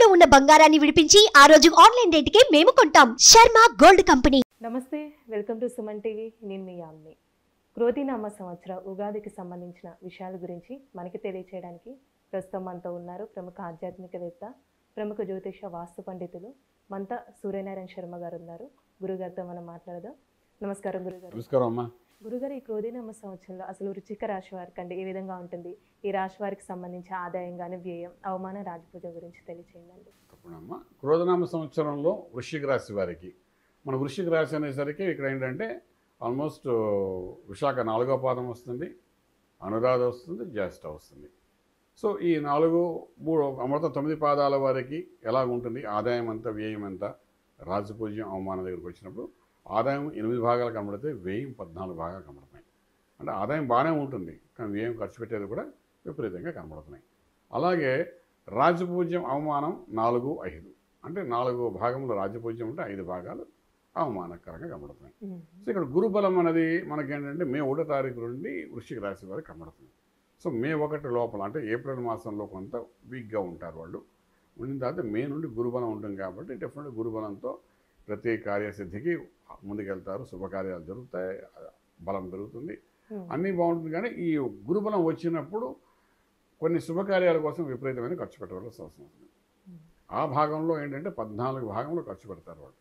తాకట్టులో ఉన్న బంగారాన్ని విడిపించి ఆ రోజు ఆన్లైన్ రేటుకే మేము కొంటాం. Sharma gold company. నమస్తే, వెల్కమ్ టు సుమన్ టీవీ. నేను మీ యామ్ని. క్రోధినామ సంవత్సర ఉగాదికి సంబంధించిన విషయాల గురించి మనకి తెలియచేయడానికి ప్రస్తుతం మనతో ఉన్నారు ప్రముఖ ఆధ్యాత్మికవేత్త, ప్రముఖ జ్యోతిష వాస్తు పండితులు మంత సూర్యనారాయణ శర్మ గారు ఉన్నారు. గురుగారితో మనం మాట్లాడదాం. నమస్కారం గురుగారు. నమస్కారం అమ్మా. గురుగారు, ఈ క్రోధినామ సంవత్సరంలో అసలు వృశ్చిక రాశి వారికి అంటే ఏ విధంగా ఉంటుంది? ఈ రాశి వారికి సంబంధించి ఆదాయం కానీ, వ్యయం, అవమాన, రాజపూజ గురించి తెలియచేయండి. తప్పకుండా. క్రోధనామ సంవత్సరంలో వృశ్చిక రాశి వారికి, మన వృశ్చిక రాశి అనేసరికి ఇక్కడ ఏంటంటే ఆల్మోస్ట్ విశాఖ 4వ పాదం వస్తుంది, అనురాధ వస్తుంది, జ్యేష్ఠ వస్తుంది. సో ఈ 4, 3 మొత్తం 9 పాదాల వారికి ఎలా ఉంటుంది, ఆదాయం ఎంత, వ్యయం ఎంత, రాజపూజ్యం, అవమానం దగ్గరికి వచ్చినప్పుడు ఆదాయం 8 భాగాలు కనబడితే వ్యయం 14 భాగాలు కనబడుతున్నాయి. అంటే ఆదాయం బాగానే ఉంటుంది, కానీ వ్యయం ఖర్చు పెట్టేది కూడా విపరీతంగా కనబడుతున్నాయి. అలాగే రాజపూజ్యం, అవమానం 4, 5 అంటే 4 భాగంలో రాజపూజ్యం ఉంటే 5 భాగాలు అవమానకరంగా కనబడుతున్నాయి. సో ఇక్కడ గురుబలం అనేది మనకేంటంటే మే 1వ తారీఖు నుండి వృశ్చిక రాశి వారికి కనబడుతుంది. సో మే 1 లోపల అంటే ఏప్రిల్ మాసంలో కొంత వీక్గా ఉంటారు వాళ్ళు. ఉండిన తర్వాత మే నుండి గురుబలం ఉంటుంది కాబట్టి డెఫినెట్గా గురుబలంతో ప్రతి కార్యసిద్ధికి ముందుకెళ్తారు, శుభకార్యాలు జరుగుతాయి, బలం పెరుగుతుంది, అన్నీ బాగుంటుంది. కానీ ఈ గురుబలం వచ్చినప్పుడు కొన్ని శుభకార్యాల కోసం విపరీతమైన ఖర్చు పెట్టవలసి వస్తుంది. ఆ భాగంలో ఏంటంటే 14 భాగంలో ఖర్చు పెడతారు వాళ్ళు.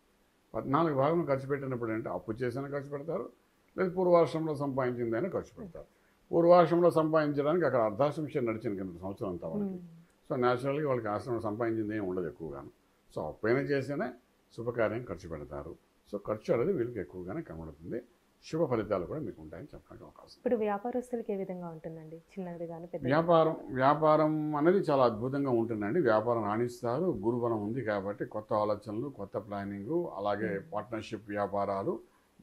14 భాగంలో ఖర్చు పెట్టినప్పుడు ఏంటంటే అప్పు చేసిన ఖర్చు పెడతారు, లేదా పూర్వాశ్రమంలో సంపాదించిందైనా ఖర్చు పెడతారు. పూర్వాశ్రమంలో సంపాదించడానికి అక్కడ అర్ధాశ్రమం నడిచిన కింద సంవత్సరం అంతా వాళ్ళకి. సో న్యాచురల్గా వాళ్ళకి ఆశ్రమం సంపాదించింది ఏమి ఉండదు ఎక్కువగాను. సో అప్పైనా చేసినా శుభకార్యం ఖర్చు పెడతారు. సో ఖర్చు అనేది వీళ్ళకి ఎక్కువగానే కనబడుతుంది. శుభ ఫలితాలు కూడా మీకు ఉంటాయని చెప్పడానికి అవకాశం. ఇప్పుడు వ్యాపారస్తులకి ఏ విధంగా ఉంటుందండి? చిన్నది కానీ పెద్ద వ్యాపారం అనేది చాలా అద్భుతంగా ఉంటుందండి. వ్యాపారం రాణిస్తారు, గురుబలం ఉంది కాబట్టి కొత్త ఆలోచనలు, కొత్త ప్లానింగు, అలాగే పార్ట్నర్షిప్ వ్యాపారాలు,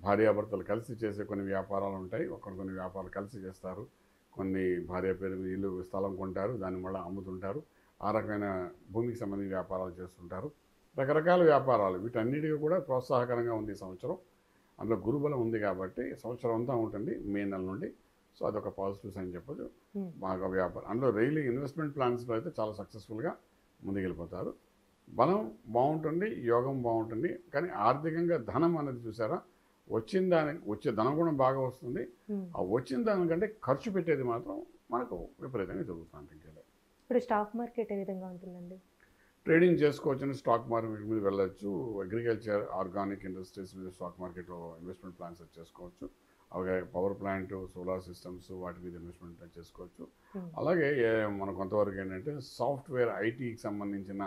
భార్యాభర్తలు కలిసి చేసే కొన్ని వ్యాపారాలు ఉంటాయి. కొన్ని వ్యాపారాలు కలిసి చేస్తారు, కొన్ని భార్య పేరు మీద ఇల్లు స్థలం కొంటారు, దాన్ని మళ్ళీ అమ్ముతుంటారు, ఆ రకమైన భూమికి సంబంధించిన వ్యాపారాలు చేస్తుంటారు. రకరకాల వ్యాపారాలు, వీటన్నిటికీ కూడా ప్రోత్సాహకరంగా ఉంది ఈ సంవత్సరం. అందులో గురుబలం ఉంది కాబట్టి సంవత్సరం అంతా ఉంటుంది మే నెల నుండి. సో అదొక పాజిటివ్స్ అని చెప్పొచ్చు. బాగా వ్యాపారం అందులో రైలు ఇన్వెస్ట్మెంట్ ప్లాన్స్లో అయితే చాలా సక్సెస్ఫుల్గా ముందుకెళ్ళిపోతారు. బలం బాగుంటుంది, యోగం బాగుంటుంది. కానీ ఆర్థికంగా ధనం అనేది చూసారా, వచ్చే ధనం కూడా బాగా వస్తుంది. ఆ వచ్చిన దానికంటే ఖర్చు పెట్టేది మాత్రం మనకు విపరీతంగా జరుగుతుంది. ఇప్పుడు స్టాక్ మార్కెట్ ఏ విధంగా ఉంటుందండి? ట్రేడింగ్ చేసుకోవచ్చు, స్టాక్ మార్కెట్ మీద వెళ్ళచ్చు, అగ్రికల్చర్, ఆర్గానిక్ ఇండస్ట్రీస్ మీద స్టాక్ మార్కెట్లో ఇన్వెస్ట్మెంట్ ప్లాన్స్ చేసుకోవచ్చు. అలాగే పవర్ ప్లాంట్, సోలార్ సిస్టమ్స్, వాటి మీద ఇన్వెస్ట్మెంట్ చేసుకోవచ్చు. అలాగే మనం కొంతవరకు ఏంటంటే సాఫ్ట్వేర్, ఐటీకి సంబంధించిన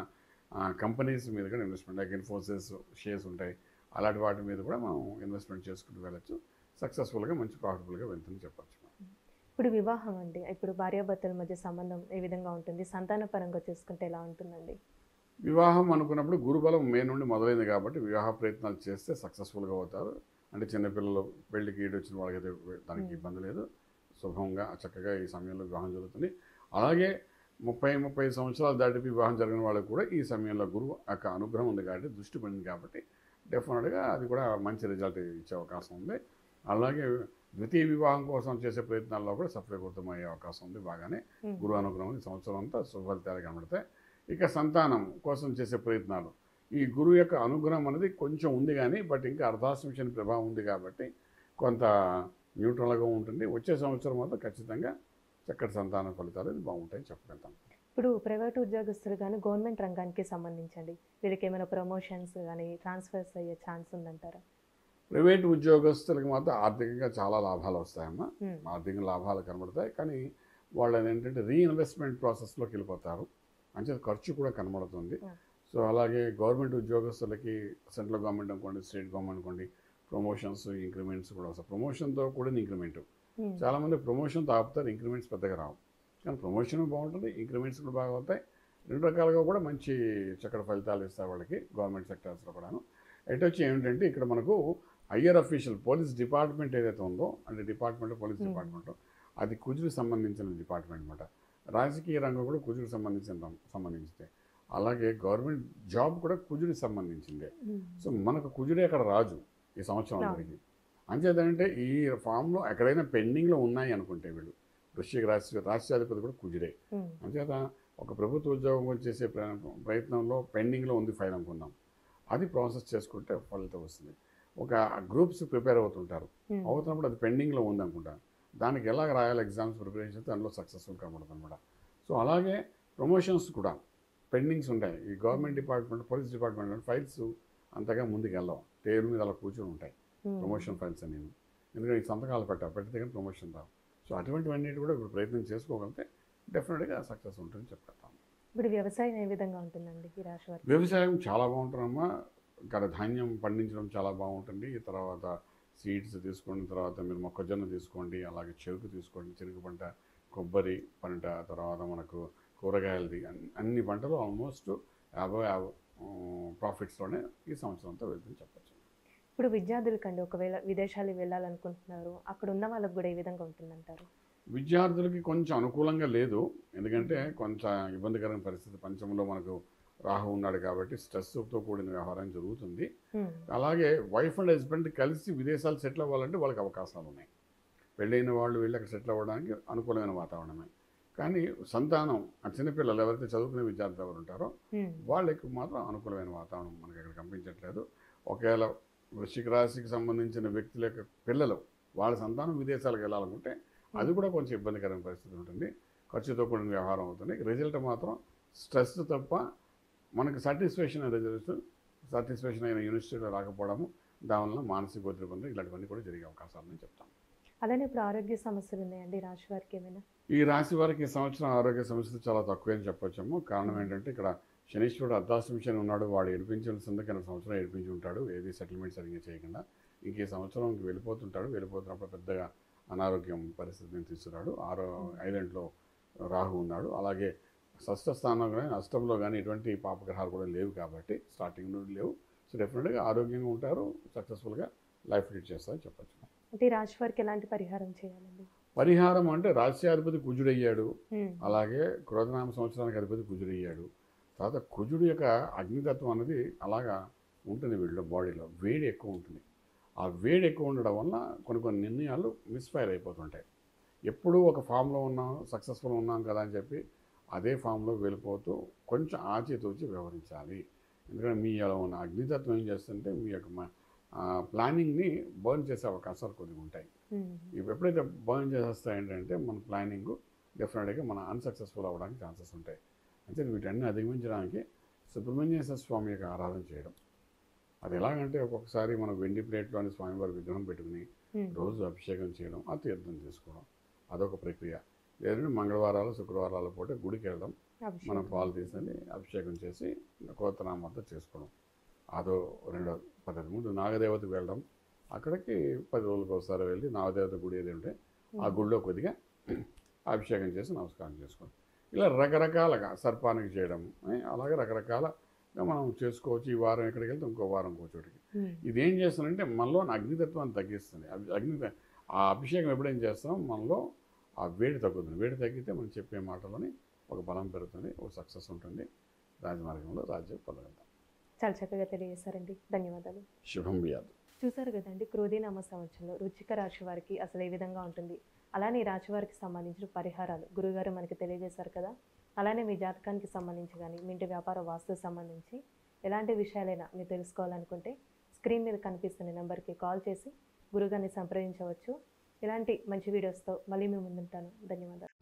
కంపెనీస్ మీద కూడా ఇన్వెస్ట్మెంట్, లైక్ ఇన్ఫోసిస్ షేర్స్ ఉంటాయి, అలాంటి వాటి మీద కూడా మనం ఇన్వెస్ట్మెంట్ చేసుకుంటూ వెళ్ళచ్చు. సక్సెస్ఫుల్గా మంచి ప్రాఫిటబుల్గా వెళ్తుందని చెప్పచ్చు. ఇప్పుడు వివాహం అండి, ఇప్పుడు భార్యాభర్తల మధ్య సంబంధం ఏ విధంగా ఉంటుంది? సంతాన పరంగా చూసుకుంటే ఎలా ఉంటుందండి? వివాహం అనుకున్నప్పుడు గురుబలం మే నుండి మొదలైంది కాబట్టి వివాహ ప్రయత్నాలు చేస్తే సక్సెస్ఫుల్గా అవుతారు. అంటే చిన్నపిల్లలు పెళ్లికి ఈడు వచ్చిన వాళ్ళకైతే దానికి ఇబ్బంది లేదు, శుభంగా చక్కగా ఈ సమయంలో వివాహం జరుగుతుంది. అలాగే 30-35 సంవత్సరాలు దాటిపి వివాహం జరిగిన వాళ్ళకి కూడా ఈ సమయంలో గురువు యొక్క అనుగ్రహం ఉంది కాబట్టి, దృష్టి పడింది కాబట్టి డెఫినెట్గా అది కూడా మంచి రిజల్ట్ ఇచ్చే అవకాశం ఉంది. అలాగే ద్వితీయ వివాహం కోసం చేసే ప్రయత్నాల్లో కూడా సఫలీకృతమయ్యే అవకాశం ఉంది. బాగానే గురువు అనుగ్రహం ఈ సంవత్సరం అంతా శుభ ఫలితాలు కనబడతాయి. ఇక సంతానం కోసం చేసే ప్రయత్నాలు, ఈ గురువు యొక్క అనుగ్రహం అనేది కొంచెం ఉంది కానీ బట్ ఇంకా అర్ధాశ్రమ ప్రభావం ఉంది కాబట్టి కొంత న్యూట్రల్గా ఉంటుంది. వచ్చే సంవత్సరం మాత్రం ఖచ్చితంగా చక్కటి సంతాన ఫలితాలు బాగుంటాయని చెప్పగలుగుతాం. ఇప్పుడు ప్రైవేట్ ఉద్యోగస్తులు కానీ గవర్నమెంట్ రంగానికి సంబంధించండి, వీళ్ళకి ఏమైనా ప్రమోషన్స్ కానీ ట్రాన్స్ఫర్స్ అయ్యే ఛాన్స్ ఉందంటారా? ప్రైవేట్ ఉద్యోగస్తులకి మాత్రం ఆర్థికంగా చాలా లాభాలు వస్తాయమ్మా, ఆర్థిక లాభాలు కనబడతాయి. కానీ వాళ్ళని ఏంటంటే రీఇన్వెస్ట్మెంట్ ప్రాసెస్లోకి వెళ్ళిపోతారు, అంటే ఖర్చు కూడా కనబడుతుంది. సో అలాగే గవర్నమెంట్ ఉద్యోగస్తులకి సెంట్రల్ గవర్నమెంట్ అనుకోండి, స్టేట్ గవర్నమెంట్ అనుకోండి, ప్రమోషన్స్, ఇంక్రిమెంట్స్ కూడా వస్తాయి. ప్రమోషన్తో కూడిన ఇంక్రిమెంట్, చాలామంది ప్రమోషన్తో ఆపుతారు, ఇంక్రిమెంట్స్ పెద్దగా రావు. కానీ ప్రమోషన్ బాగుంటుంది, ఇంక్రిమెంట్స్ కూడా బాగా అవుతాయి. 2 రకాలుగా కూడా మంచి చక్కటి ఫలితాలు ఇస్తారు వాళ్ళకి గవర్నమెంట్ సెక్టర్స్లో కూడాను. ఎటు వచ్చి ఏమిటంటే ఇక్కడ మనకు హయ్యర్ అఫీషియల్ పోలీస్ డిపార్ట్మెంట్ ఏదైతే ఉందో, అంటే డిపార్ట్మెంట్ పోలీస్ డిపార్ట్మెంట్ అది కుజుడికి సంబంధించిన డిపార్ట్మెంట్ అనమాట. రాజకీయ రంగం కూడా కుజుడికి సంబంధించిందే. అలాగే గవర్నమెంట్ జాబ్ కూడా కుజుడికి సంబంధించిందే. సో మనకు కుజుడే అక్కడ రాజు ఈ సంవత్సరం అందరికీ. అంచేతంటే ఈ ఫామ్లో ఎక్కడైనా పెండింగ్లో ఉన్నాయి అనుకుంటే వీళ్ళు వృశ్చిక రాశి రాష్ట్రాధిపతి కూడా కుజుడే. అంచేత ఒక ప్రభుత్వ ఉద్యోగం చేసే ప్రయత్నంలో పెండింగ్లో ఉంది ఫైల్ అనుకుందాం, అది ప్రాసెస్ చేసుకుంటే ఫలితం వస్తుంది. ఒక గ్రూప్స్ ప్రిపేర్ అవుతుంటారు, అవుతున్నప్పుడు అది పెండింగ్లో ఉంది అనుకుంటాను, దానికి ఎలాగ రాయాలి ఎగ్జామ్స్ ప్రిపరేషన్ అయితే అందులో సక్సెస్ఫుల్ కనబడుతుంది అనమాట. సో అలాగే ప్రమోషన్స్ కూడా పెండింగ్స్ ఉంటాయి. ఈ government department, police department files అంతగా ముందుకు వెళ్ళవు, టేబుల్ మీద అలా కూర్చొని ఉంటాయి ప్రమోషన్ ఫైల్స్ అనేవి. ఎందుకంటే ఈ సంతకాలు పెడితే కానీ ప్రమోషన్ రావు. సో అటువంటివన్నీ కూడా ఇప్పుడు ప్రయత్నం చేసుకోగలిగితే డెఫినెట్గా సక్సెస్ ఉంటుందని చెప్తాను. ఇప్పుడు వ్యవసాయం ఏ విధంగా ఉంటుందండి ఈ రాశి వారికి? వ్యవసాయం చాలా బాగుంటుందమ్మా. ఇక్కడ ధాన్యం పండించడం చాలా బాగుంటుంది. తర్వాత సీడ్స్ తీసుకోండి, తర్వాత మీరు మొక్కజొన్న తీసుకోండి, అలాగే చెరుకు తీసుకోండి, చెరుకు పంట, కొబ్బరి పంట, తర్వాత మనకు కూరగాయలది అన్ని పంటలు ఆల్మోస్ట్ 50 ప్రాఫిట్స్లోనే ఈ సంవత్సరం అంతా వెళ్తుంది చెప్పచ్చు. ఇప్పుడు విద్యార్థులకండి ఒకవేళ విదేశాలకు వెళ్ళాలనుకుంటున్నారు, అక్కడ ఉన్న వాళ్ళకి కూడా ఏ విధంగా ఉంటుందంటారు? విద్యార్థులకి కొంచెం అనుకూలంగా లేదు, ఎందుకంటే కొంచెం ఇబ్బందికరమైన పరిస్థితి. పంచంలో మనకు రాహు ఉన్నాడు కాబట్టి స్ట్రెస్తో కూడిన వ్యవహారం జరుగుతుంది. అలాగే వైఫ్ అండ్ హస్బెండ్ కలిసి విదేశాలు సెటిల్ అవ్వాలంటే వాళ్ళకి అవకాశాలు ఉన్నాయి. పెళ్ళైన వాళ్ళు వెళ్ళి అక్కడ సెటిల్ అవ్వడానికి అనుకూలమైన వాతావరణమే. కానీ సంతానం, ఆ చిన్నపిల్లలు ఎవరైతే చదువుకునే విద్యార్థులు ఎవరు ఉంటారో వాళ్ళకి మాత్రం అనుకూలమైన వాతావరణం మనకి అక్కడ కనిపించట్లేదు. ఒకవేళ వృశ్చిక రాశికి సంబంధించిన వ్యక్తుల యొక్క పిల్లలు వాళ్ళ సంతానం విదేశాలకు వెళ్ళాలనుకుంటే అది కూడా కొంచెం ఇబ్బందికరమైన పరిస్థితి ఉంటుంది, ఖర్చుతో కూడిన వ్యవహారం అవుతుంది. రిజల్ట్ మాత్రం స్ట్రెస్ తప్ప మనకు సాటిస్ఫాక్షన్ అయిన యూనివర్సిటీలో రాకపోవడము, దానివల్ల మానసిక ఒత్తిడి ఇలాంటివన్నీ కూడా జరిగే అవకాశాలని చెప్తాను. అలానే ఇప్పుడు ఆరోగ్య సమస్యలు ఉన్నాయండి రాశి వారికి ఏమైనా? ఈ రాశి వారికి ఈ సంవత్సరం ఆరోగ్య సమస్యలు చాలా తక్కువే అని చెప్పొచ్చాము. కారణం ఏంటంటే ఇక్కడ శనీశ్వరుడు అర్ధాష్టమి శని ఉన్నాడు, వాడు ఏడిపించాల్సిందే కింద సంవత్సరం ఏడిపించి ఉంటాడు, ఏది సెటిల్మెంట్ సరిగ్గా చేయకుండా. ఇంక ఈ సంవత్సరం వెళ్ళిపోతున్నప్పుడు పెద్దగా అనారోగ్యం పరిస్థితిని తీసుకురాడు. 5 రాహు ఉన్నాడు, అలాగే షష్ఠ స్థానంలో కానీ అష్టంలో కానీ ఎటువంటి పాపగ్రహాలు కూడా లేవు కాబట్టి స్టార్టింగ్ నుండి లేవు. సో డెఫినెట్గా ఆరోగ్యంగా ఉంటారు, సక్సెస్ఫుల్గా లైఫ్ లీడ్ చేస్తారని చెప్పచ్చు. అంటే రాశి వారికి ఎలాంటి పరిహారం చేయాలండి? పరిహారం అంటే రాశ్యాధిపతి కుజుడయ్యాడు, అలాగే క్రోధనామ సంవత్సరానికి అధిపతి కుజుడయ్యాడు. తర్వాత కుజుడు యొక్క అగ్నితత్వం అనేది అలాగా ఉంటుంది, వీళ్ళ బాడీలో వేడి ఎక్కువ ఉంటుంది. ఆ వేడి ఎక్కువ ఉండడం వల్ల కొన్ని నిర్ణయాలు మిస్ఫైర్ అయిపోతుంటాయి. ఎప్పుడూ ఒక ఫామ్లో ఉన్నాం, సక్సెస్ఫుల్ ఉన్నాం కదా అని చెప్పి అదే ఫామ్లో వెళ్ళిపోతూ కొంచెం ఆచితూచి వ్యవహరించాలి. ఎందుకంటే మీ అలా ఉన్న అగ్నితత్వం ఏం చేస్తుంటే మీ యొక్క ప్లానింగ్ని బర్న్ చేసే అవకాశాలు కొద్దిగా ఉంటాయి. ఇవి ఎప్పుడైతే బర్న్ చేసేస్తాయి ఏంటంటే మన ప్లానింగ్ డెఫినెట్గా మన అన్సక్సెస్ఫుల్ అవ్వడానికి ఛాన్సెస్ ఉంటాయి. అంటే వీటన్ని అధిగమించడానికి సుబ్రహ్మణ్యేశ్వర స్వామి యొక్క ఆరాధన చేయడం. అది ఎలాగంటే ఒక్కొక్కసారి మనం వెండి ప్లేట్లోని స్వామివారి విగ్రహం పెట్టుకుని రోజు అభిషేకం చేయడం, ఆ తీర్థం తీసుకోవడం, అదొక ప్రక్రియ. లేదంటే మంగళవారాలు శుక్రవారాల పూట గుడికి వెళ్ళడం, మనం పాలు తీసుకొని అభిషేకం చేసి కోతనామంతా చేసుకోవడం, అదో రెండో పద్ధతి. ముందు నాగదేవతకి వెళ్ళడం, అక్కడికి 10 రోజులకు ఒకసారి వెళ్ళి నాగదేవత గుడి ఏది ఉంటే ఆ గుడిలో కొద్దిగా అభిషేకం చేసి నమస్కారం చేసుకోవడం. ఇలా రకరకాలుగా సర్పానికి చేయడం, అలాగే రకరకాలుగా మనం చేసుకోవచ్చు. ఈ వారం ఎక్కడికి వెళ్తే ఇంకో వారం ఇంకో చోటికి. ఇదేం చేస్తుందంటే మనలో అగ్నితత్వాన్ని తగ్గిస్తుంది. ఆ అభిషేకం ఎప్పుడేం చేస్తాం మనలో ఆ వేడి తగ్గుతుంది. వేడి తగ్గితే మనం చెప్పే మాటలోని ఒక బలం పెరుగుతుంది, ఒక సక్సెస్ ఉంటుంది, రాజమార్గంలో రాజ్యం పొందగలుగుతాం. చాలా చక్కగా తెలియజేశారండి, ధన్యవాదాలు. శుభం బియాదు. చూసారు కదండి, క్రోధీనామ సంవత్సరంలో వృశ్చిక రాశి వారికి అసలు ఏ విధంగా ఉంటుంది, అలానే ఈ రాశి వారికి సంబంధించిన పరిహారాలు గురుగారు మనకి తెలియజేశారు కదా. అలానే మీ జాతకానికి సంబంధించి కానీ మీ ఇంటి వ్యాపార వాస్తుకు సంబంధించి ఎలాంటి విషయాలైనా మీరు తెలుసుకోవాలనుకుంటే స్క్రీన్ మీద కనిపిస్తున్న నెంబర్కి కాల్ చేసి గురుగారిని సంప్రదించవచ్చు. ఇలాంటి మంచి వీడియోస్తో మళ్ళీ మేము ముందుంటాను. ధన్యవాదాలు.